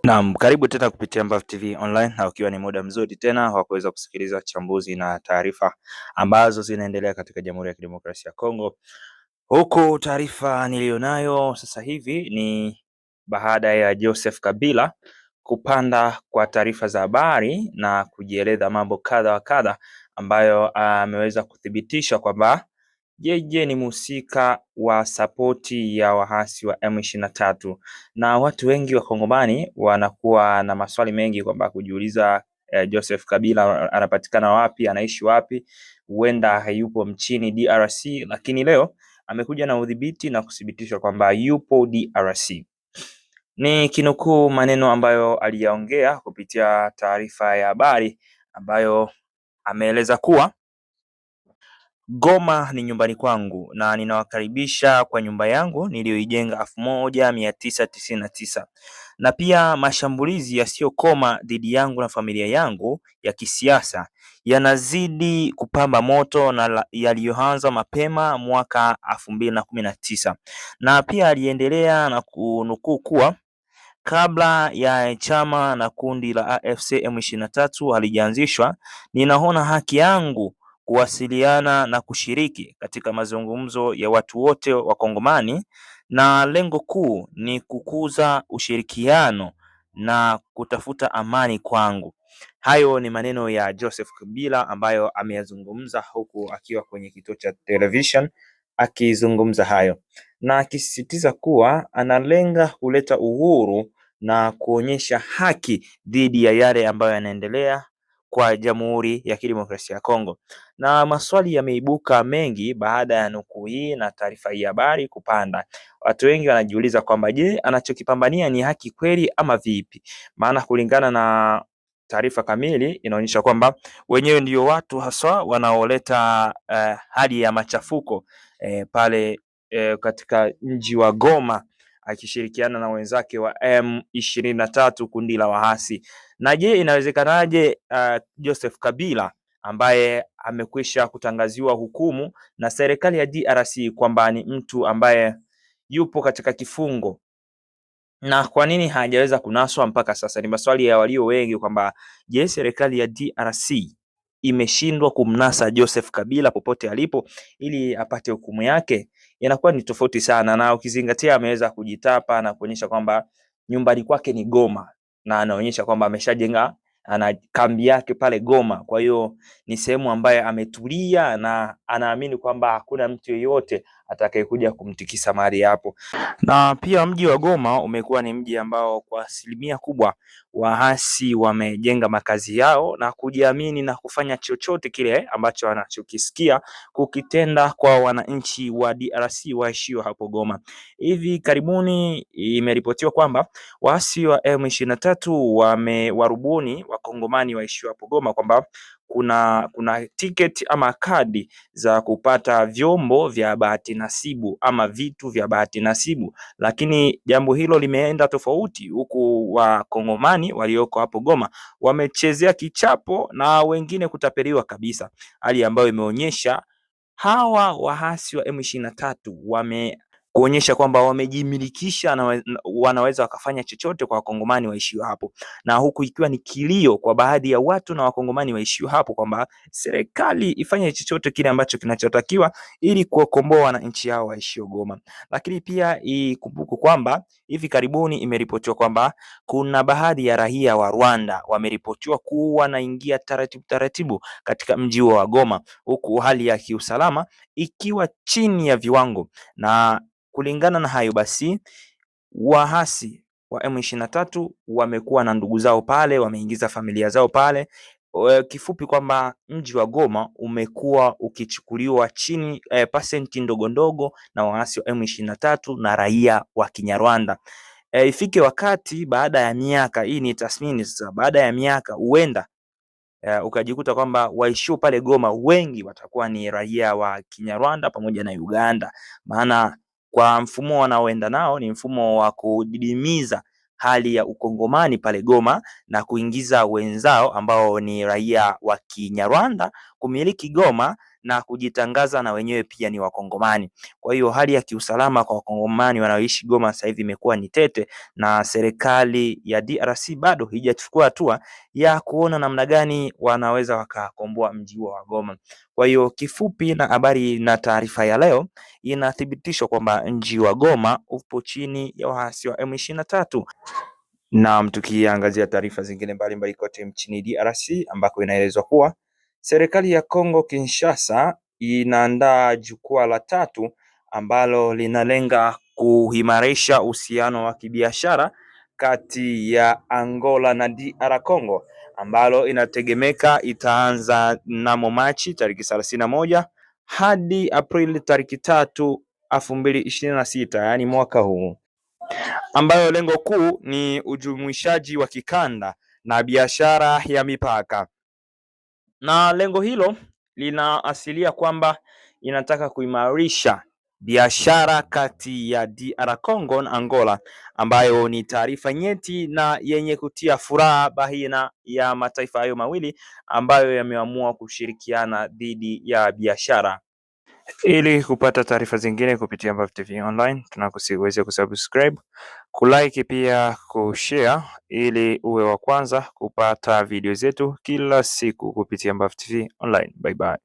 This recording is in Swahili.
Naam, karibu tena kupitia Mbavu TV Online, na ukiwa ni muda mzuri tena wa kuweza kusikiliza chambuzi na taarifa ambazo zinaendelea katika Jamhuri ya Kidemokrasia ya Kongo. Huku taarifa niliyonayo sasa hivi ni baada ya Joseph Kabila kupanda kwa taarifa za habari na kujieleza mambo kadha wa kadha ambayo ameweza kuthibitisha kwamba yeye ni mhusika wa sapoti ya waasi wa M23, na watu wengi wa Kongomani wanakuwa na maswali mengi kwamba kujiuliza Joseph Kabila anapatikana wapi, anaishi wapi, huenda hayupo mchini DRC, lakini leo amekuja na udhibiti na kuthibitisha kwamba yupo DRC. Ni kinukuu maneno ambayo aliyaongea kupitia taarifa ya habari ambayo ameeleza kuwa Goma ni nyumbani kwangu na ninawakaribisha kwa nyumba yangu niliyoijenga 1999, na pia mashambulizi yasiyokoma dhidi yangu na familia yangu ya kisiasa yanazidi kupamba moto na yaliyoanza mapema mwaka 2019. Na pia aliendelea na kunukuu kuwa kabla ya chama na kundi la AFC M23 halijaanzishwa, ninaona haki yangu kuwasiliana na kushiriki katika mazungumzo ya watu wote wa Kongomani, na lengo kuu ni kukuza ushirikiano na kutafuta amani kwangu. Hayo ni maneno ya Joseph Kabila ambayo ameyazungumza huku akiwa kwenye kituo cha television akizungumza hayo, na akisisitiza kuwa analenga kuleta uhuru na kuonyesha haki dhidi ya yale ambayo yanaendelea kwa Jamhuri ya Kidemokrasia ya Kongo. Na maswali yameibuka mengi baada ya nukuu hii na taarifa hii habari kupanda. Watu wengi wanajiuliza kwamba je, anachokipambania ni haki kweli ama vipi? Maana kulingana na taarifa kamili inaonyesha kwamba wenyewe ndio watu haswa wanaoleta hali ya machafuko pale katika mji wa Goma, akishirikiana na wenzake wa M23 kundi la waasi. Na je, inawezekanaje Joseph Kabila ambaye amekwisha kutangaziwa hukumu na serikali ya DRC kwamba ni mtu ambaye yupo katika kifungo, na kwa nini hajaweza kunaswa mpaka sasa? Ni maswali ya walio wengi kwamba je, serikali ya DRC imeshindwa kumnasa Joseph Kabila popote alipo ili apate hukumu yake? Inakuwa ni tofauti sana, na ukizingatia ameweza kujitapa na kuonyesha kwamba nyumbani kwake ni Goma, na anaonyesha kwamba ameshajenga ana kambi yake pale Goma. Kwa hiyo ni sehemu ambayo ametulia na anaamini kwamba hakuna mtu yeyote atakayekuja kumtikisa mahali hapo. Na pia mji wa Goma umekuwa ni mji ambao kwa asilimia kubwa waasi wamejenga makazi yao na kujiamini na kufanya chochote kile ambacho wanachokisikia kukitenda kwa wananchi wa DRC waishio hapo Goma. Hivi karibuni imeripotiwa kwamba waasi wa M23 wamewarubuni wakongomani waishio hapo Goma kwamba kuna tiketi ama kadi za kupata vyombo vya bahati nasibu ama vitu vya bahati nasibu, lakini jambo hilo limeenda tofauti, huku wakongomani walioko hapo Goma wamechezea kichapo na wengine kutapeliwa kabisa, hali ambayo imeonyesha hawa waasi wa M23 kuonyesha kwamba wamejimilikisha na wanaweza wakafanya chochote kwa wakongomani waishio hapo, na huku ikiwa ni kilio kwa baadhi ya watu na wakongomani waishio hapo kwamba serikali ifanye chochote kile ambacho kinachotakiwa ili kuwakomboa wananchi hao waishio Goma. Lakini pia ikumbuke kwamba hivi karibuni imeripotiwa kwamba kuna baadhi ya raia wa Rwanda wameripotiwa kuwa wanaingia taratibu katika mji wa Goma, huku hali ya kiusalama ikiwa chini ya viwango. Na kulingana na hayo basi, waasi wa M23 wamekuwa na ndugu zao pale, wameingiza familia zao pale. Kifupi kwamba mji wa Goma umekuwa ukichukuliwa chini pasenti ndogo ndogo na waasi wa M23 na raia wa Kinyarwanda. Ifike wakati baada ya miaka, hii ni tathmini sasa, baada ya miaka huenda ukajikuta kwamba waishio pale Goma wengi watakuwa ni raia wa Kinyarwanda pamoja na Uganda, maana kwa mfumo wanaoenda nao ni mfumo wa kudidimiza hali ya ukongomani pale Goma na kuingiza wenzao ambao ni raia wa Kinyarwanda kumiliki Goma na kujitangaza na wenyewe pia ni Wakongomani. Kwa hiyo hali ya kiusalama kwa Wakongomani wanaoishi Goma sasa hivi imekuwa ni tete, na serikali ya DRC bado haijachukua hatua ya kuona namna gani wanaweza wakakomboa mji wa Goma. Kwa hiyo kifupi, na habari na taarifa ya leo inathibitishwa kwamba mji wa Goma upo chini ya waasi wa M23. Naam, tukiangazia taarifa zingine mbalimbali kote nchini DRC ambako inaelezwa kuwa serikali ya Kongo Kinshasa inaandaa jukwaa la tatu ambalo linalenga kuimarisha uhusiano wa kibiashara kati ya Angola na DR Congo, ambalo inategemeka itaanza mnamo Machi tariki 31 hadi Aprili tariki 3, 2026, yaani mwaka huu, ambayo lengo kuu ni ujumuishaji wa kikanda na biashara ya mipaka. Na lengo hilo linaasilia kwamba inataka kuimarisha biashara kati ya DR Congo na Angola, ambayo ni taarifa nyeti na yenye kutia furaha baina ya mataifa hayo mawili ambayo yameamua kushirikiana dhidi ya biashara. Ili kupata taarifa zingine kupitia Ambavyo TV Online, tunakusihi uweze kusubscribe, kulike pia kushare, ili uwe wa kwanza kupata video zetu kila siku kupitia Ambavyo TV Online. Bye bye.